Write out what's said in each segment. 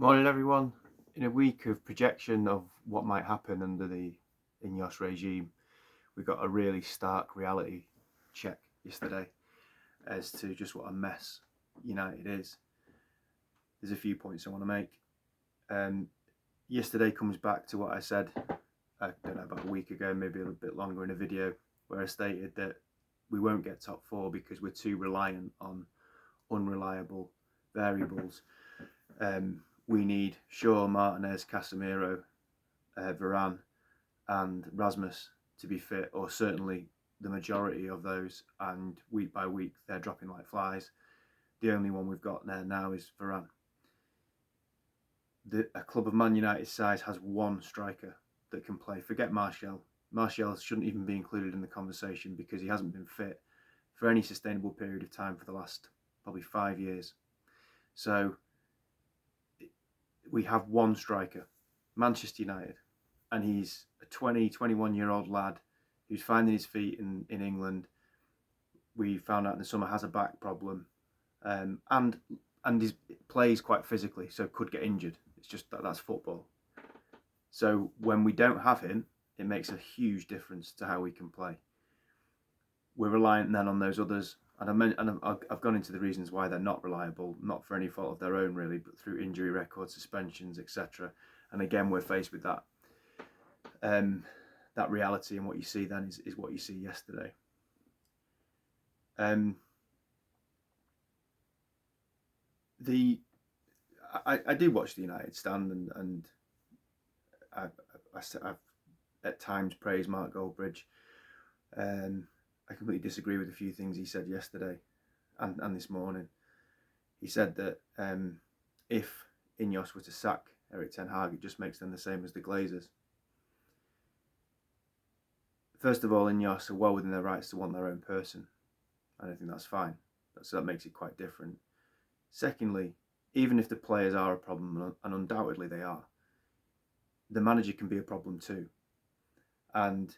Morning, everyone. In a week of projection of what might happen under the INEOS regime, we got a really stark reality check yesterday as to just what a mess United is. There's a few points I want to make. Yesterday comes back to what I said, I don't know, about a week ago, maybe a little bit longer, in a video where I stated that we won't get top four because we're too reliant on unreliable variables. We need Shaw, Martinez, Casemiro, Varane and Rasmus to be fit, or certainly the majority of those, and week by week they're dropping like flies. The only one we've got there now is Varane. A club of Man United's size has one striker that can play. Forget Martial. Martial shouldn't even be included in the conversation because he hasn't been fit for any sustainable period of time for the last probably 5 years. So we have one striker, Manchester United, and he's a 21-year-old lad who's finding his feet in England. We found out in the summer has a back problem, and he plays quite physically, so could get injured. It's just that's football. So when we don't have him, it makes a huge difference to how we can play. We're reliant then on those others, and I've gone into the reasons why they're not reliable, not for any fault of their own really, but through injury records, suspensions, etc. And again, we're faced with that reality, and what you see then is what you see yesterday. I do watch the United stand, and I've at times praised Mark Goldbridge. I completely disagree with a few things he said yesterday and this morning. He said that if INEOS were to sack Erik ten Hag, it just makes them the same as the Glazers. First of all, INEOS are well within their rights to want their own person, and I think that's fine. So that makes it quite different. Secondly, even if the players are a problem, and undoubtedly they are, the manager can be a problem too. And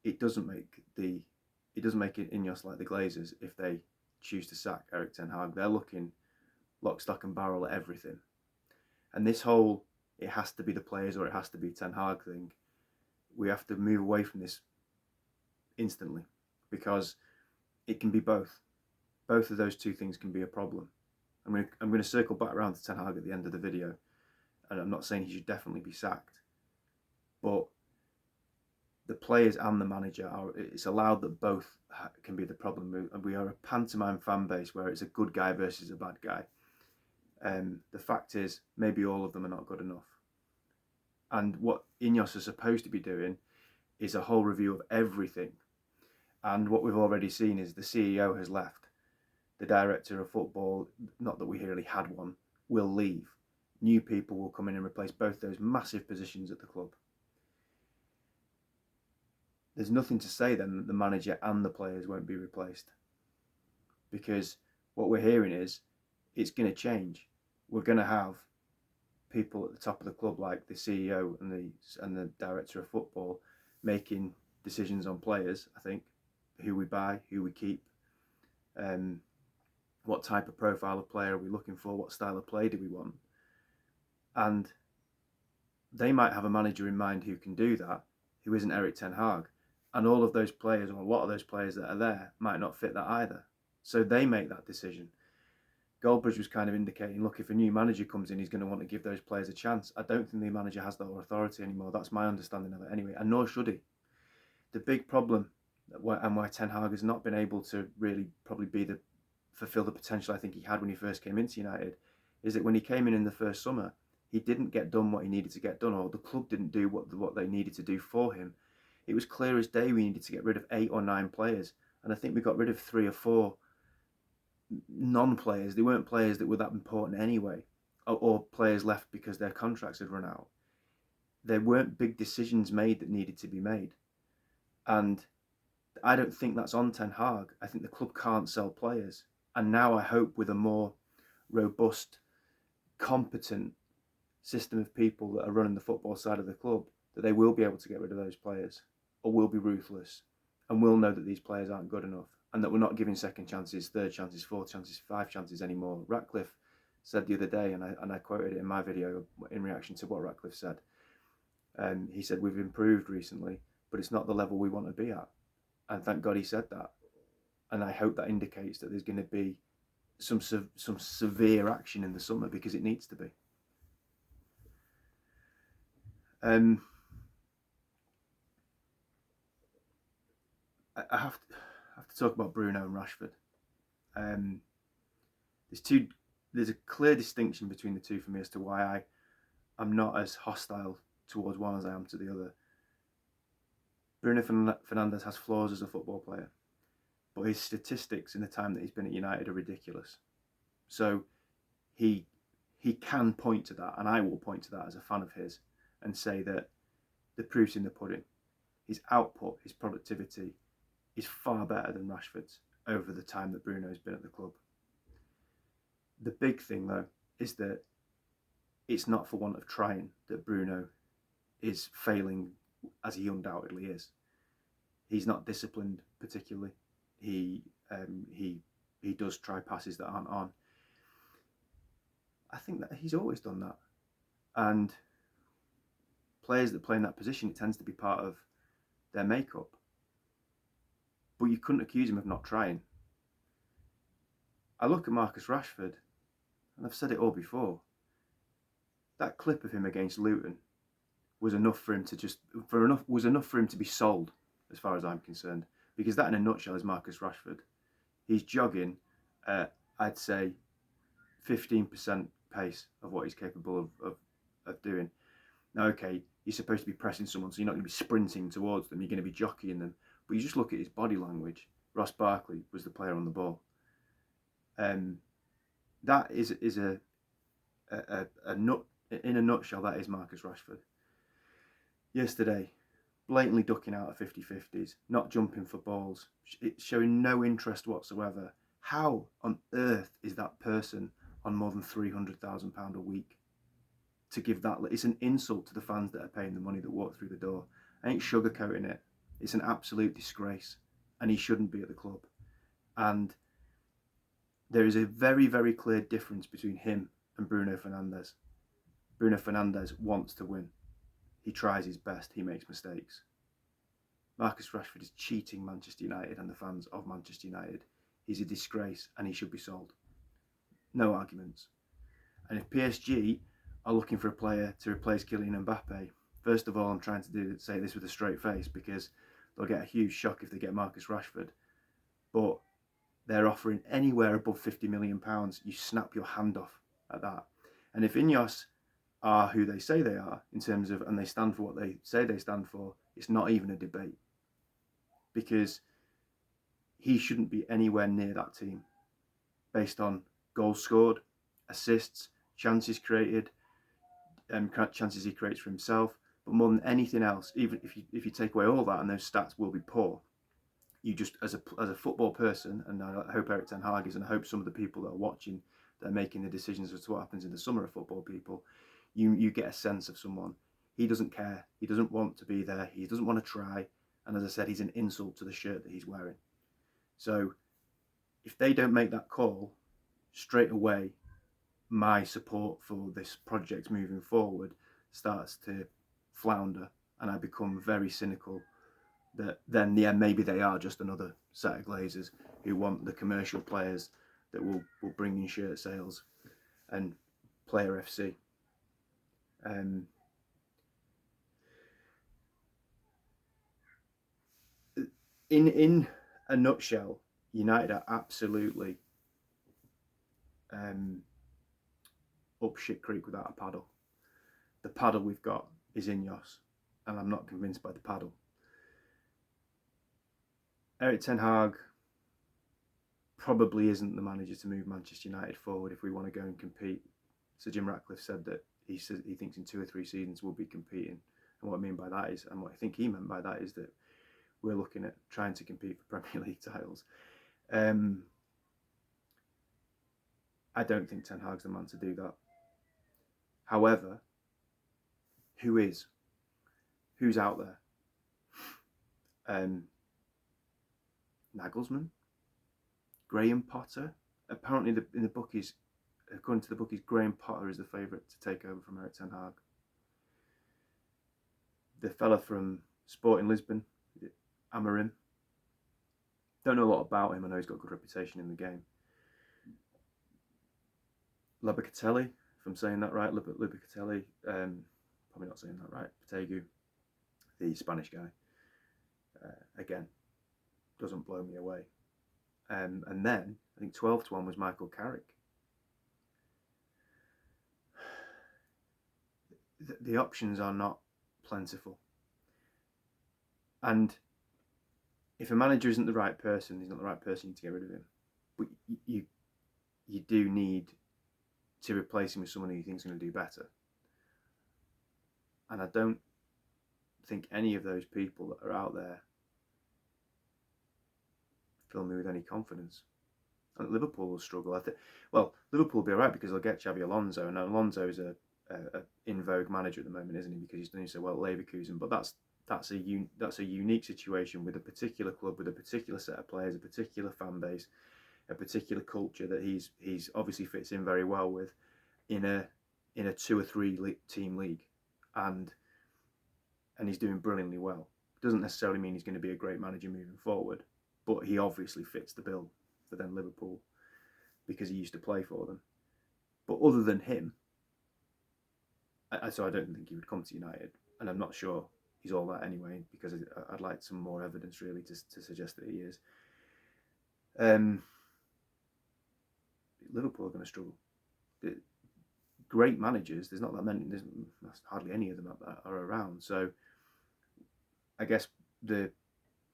it doesn't make it INEOS like the Glazers if they choose to sack Erik ten Hag. They're looking lock, stock and barrel at everything. And this whole it has to be the players or it has to be Ten Hag thing, we have to move away from this instantly, because it can be both. Both of those two things can be a problem. I'm going to circle back around to Ten Hag at the end of the video, and I'm not saying he should definitely be sacked, but the players and the manager it's allowed that both can be the problem. And we are a pantomime fan base where it's a good guy versus a bad guy. The fact is, maybe all of them are not good enough. And what INEOS are supposed to be doing is a whole review of everything. And what we've already seen is the CEO has left. The director of football, not that we really had one, will leave. New people will come in and replace both those massive positions at the club. There's nothing to say then that the manager and the players won't be replaced, because what we're hearing is it's going to change. We're going to have people at the top of the club, like the CEO and the director of football, making decisions on players. I think who we buy, who we keep, what type of profile of player are we looking for, what style of play do we want, and they might have a manager in mind who can do that, who isn't Erik ten Hag. And all of those players, or a lot of those players that are there, might not fit that either. So they make that decision. Goldbridge was kind of indicating, look, if a new manager comes in, he's going to want to give those players a chance. I don't think the manager has that authority anymore. That's my understanding of it anyway, and nor should he. The big problem, and why Ten Hag has not been able to really probably fulfill the potential I think he had when he first came into United, is that when he came in the first summer, he didn't get done what he needed to get done, or the club didn't do what they needed to do for him. It was clear as day we needed to get rid of 8 or 9 players, and I think we got rid of 3 or 4 non-players. They weren't players that were that important anyway, or players left because their contracts had run out. There weren't big decisions made that needed to be made, and I don't think that's on Ten Hag. I think the club can't sell players, and now I hope with a more robust, competent system of people that are running the football side of the club, that they will be able to get rid of those players, or will be ruthless, and will know that these players aren't good enough, and that we're not giving second chances, third chances, fourth chances, 5 chances anymore. Ratcliffe said the other day, and I quoted it in my video in reaction to what Ratcliffe said. He said, we've improved recently, but it's not the level we want to be at. And thank God he said that. And I hope that indicates that there's going to be some severe action in the summer, because it needs to be. I have to talk about Bruno and Rashford. There's a clear distinction between the two for me as to why I'm not as hostile towards one as I am to the other. Bruno Fernandes has flaws as a football player, but his statistics in the time that he's been at United are ridiculous. So he can point to that, and I will point to that as a fan of his, and say that the proof's in the pudding. His output, his productivity is far better than Rashford's over the time that Bruno's been at the club. The big thing, though, is that it's not for want of trying that Bruno is failing, as he undoubtedly is. He's not disciplined particularly. He does try passes that aren't on. I think that he's always done that. And players that play in that position, it tends to be part of their makeup. But you couldn't accuse him of not trying. I look at Marcus Rashford, and I've said it all before. That clip of him against Luton was enough for him to be sold, as far as I'm concerned. Because that, in a nutshell, is Marcus Rashford. He's jogging at, I'd say, 15% pace of what he's capable of doing. Now, okay, you're supposed to be pressing someone, so you're not going to be sprinting towards them. You're going to be jockeying them. But you just look at his body language. Ross Barkley was the player on the ball. That is a nut. In a nutshell, that is Marcus Rashford. Yesterday, blatantly ducking out of 50-50s, not jumping for balls, showing no interest whatsoever. How on earth is that person on more than £300,000 a week to give that? It's an insult to the fans that are paying the money that walk through the door. I ain't sugarcoating it. It's an absolute disgrace, and he shouldn't be at the club. And there is a very, very clear difference between him and Bruno Fernandes. Bruno Fernandes wants to win. He tries his best. He makes mistakes. Marcus Rashford is cheating Manchester United and the fans of Manchester United. He's a disgrace, and he should be sold. No arguments. And if PSG are looking for a player to replace Kylian Mbappe, first of all, I'm trying to say this with a straight face, because they'll get a huge shock if they get Marcus Rashford. But they're offering anywhere above £50 million. You snap your hand off at that. And if INEOS are who they say they are, in terms of, and they stand for what they say they stand for, it's not even a debate. Because he shouldn't be anywhere near that team based on goals scored, assists, chances created, chances he creates for himself. But more than anything else, even if you take away all that, and those stats will be poor, you just, as a football person, and I hope Eric Ten Hag is, and I hope some of the people that are watching, that are making the decisions as to what happens in the summer of football people, you get a sense of someone. He doesn't care. He doesn't want to be there. He doesn't want to try. And as I said, he's an insult to the shirt that he's wearing. So if they don't make that call straight away, my support for this project moving forward starts to flounder, and I become very cynical that then, yeah, maybe they are just another set of Glazers who want the commercial players that will bring in shirt sales and player FC. In a nutshell, United are absolutely up shit creek without a paddle. The paddle we've got is INEOS, and I'm not convinced by the paddle. Eric Ten Hag probably isn't the manager to move Manchester United forward if we want to go and compete. Sir Jim Ratcliffe said that he thinks in 2 or 3 seasons we'll be competing. And what I mean by that is, and what I think he meant by that is that we're looking at trying to compete for Premier League titles. I don't think Ten Hag's the man to do that. However, who is? Who's out there? Nagelsmann? Graham Potter? Apparently in the bookies, according to the bookies, Graham Potter is the favourite to take over from Erik ten Hag. The fella from Sporting Lisbon, Amorim, don't know a lot about him. I know he's got a good reputation in the game. Locatelli, if I'm saying that right, Locatelli, probably not saying that right. Pategu, the Spanish guy, again, doesn't blow me away. And then I think 12-1 was Michael Carrick. The options are not plentiful. And if a manager isn't the right person, he's not the right person, you need to get rid of him. But you do need to replace him with someone who you think is going to do better. And I don't think any of those people that are out there fill me with any confidence. And Liverpool will struggle. Liverpool will be alright because they'll get Xabi Alonso, and Alonso is a in vogue manager at the moment, isn't he? Because he's doing so well at Leverkusen. But that's a unique situation with a particular club, with a particular set of players, a particular fan base, a particular culture that he's obviously fits in very well with in a 2 or 3 team league, and he's doing brilliantly well. Doesn't necessarily mean he's going to be a great manager moving forward, but he obviously fits the bill for them Liverpool because he used to play for them. But other than him, so I don't think he would come to United, and I'm not sure he's all that anyway, because I'd like some more evidence really to suggest that he is. Liverpool are going to struggle. Great managers, there's not that many, there's hardly any of them that are around. So I guess the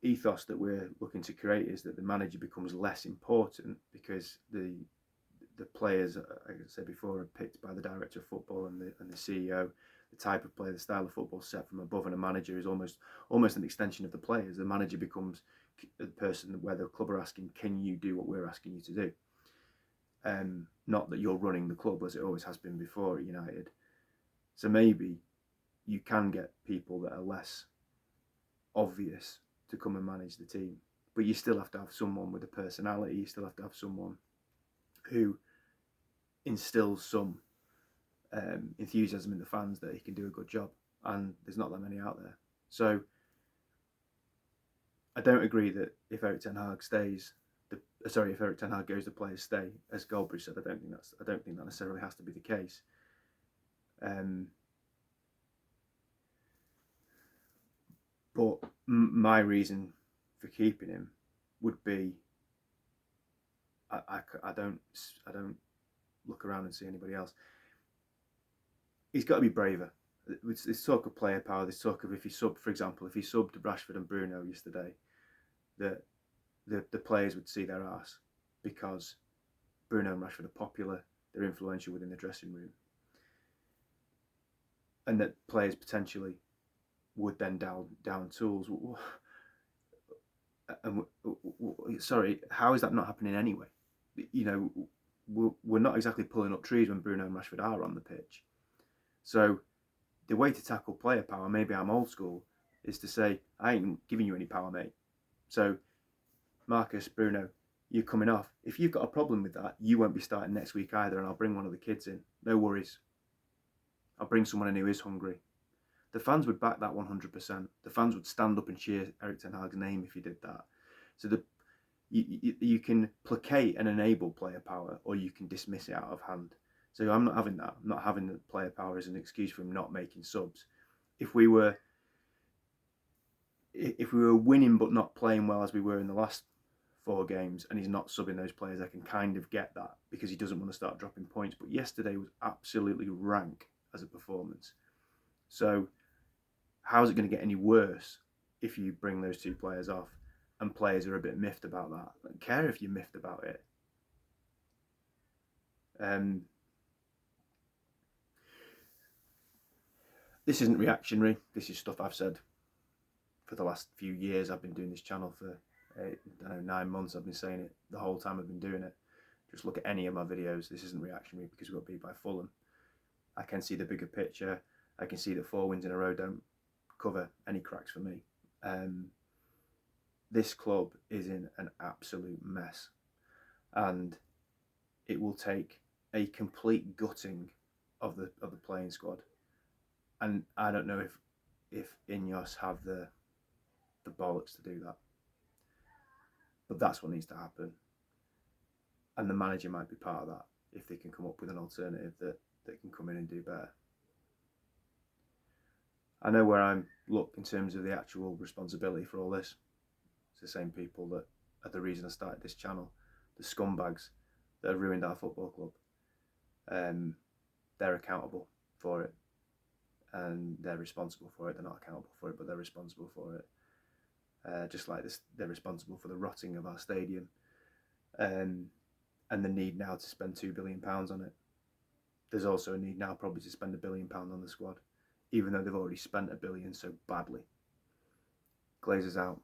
ethos that we're looking to create is that the manager becomes less important because the players, like I said before, are picked by the director of football and the CEO. The type of play, the style of football set from above, and a manager is almost an extension of the players. The manager becomes the person where the club are asking, can you do what we're asking you to do? Not that you're running the club as it always has been before at United. So maybe you can get people that are less obvious to come and manage the team, but you still have to have someone with a personality. You still have to have someone who instills some enthusiasm in the fans that he can do a good job, and there's not that many out there. So I don't agree that if Erik ten Hag stays, if Erik ten Hag goes, the players stay. As Goldbridge said, I don't think that necessarily has to be the case. But my reason for keeping him would be I don't look around and see anybody else. He's got to be braver. This talk of player power, this talk of if he subbed Rashford and Bruno yesterday, that the players would see their arse because Bruno and Rashford are popular, they're influential within the dressing room, and that players potentially would then down tools. And sorry, how is that not happening anyway? You know, we're not exactly pulling up trees when Bruno and Rashford are on the pitch. So the way to tackle player power, maybe I'm old school, is to say, I ain't giving you any power, mate. So Marcus, Bruno, you're coming off. If you've got a problem with that, you won't be starting next week either, and I'll bring one of the kids in. No worries. I'll bring someone in who is hungry. The fans would back that 100%. The fans would stand up and cheer Erik ten Hag's name if you did that. So you can placate and enable player power, or you can dismiss it out of hand. So I'm not having that. I'm not having the player power as an excuse for him not making subs. If we were winning but not playing well as we were in the last 4 games, and he's not subbing those players, I can kind of get that because he doesn't want to start dropping points. But yesterday was absolutely rank as a performance. So how's it going to get any worse if you bring those 2 players off and players are a bit miffed about that? I don't care if you're miffed about it. This isn't reactionary. This is stuff I've said for the last few years. I've been doing this channel for 9 months. I've been saying it the whole time I've been doing it. Just look at any of my videos. This isn't reactionary because we got beat by Fulham. I can see the bigger picture. I can see that 4 wins in a row don't cover any cracks for me. This club is in an absolute mess, and it will take a complete gutting of the playing squad, and I don't know if INEOS have the bollocks to do that, but that's what needs to happen, and the manager might be part of that if they can come up with an alternative that can come in and do better. I know where I'm look in terms of the actual responsibility for all this. It's the same people that are the reason I started this channel, the scumbags that have ruined our football club. They're accountable for it, and they're responsible for it. They're not accountable for it, but they're responsible for it. Just like this, they're responsible for the rotting of our stadium, and the need now to spend £2 billion on it. There's also a need now probably to spend £1 billion on the squad, even though they've already spent £1 billion so badly. Glazers out.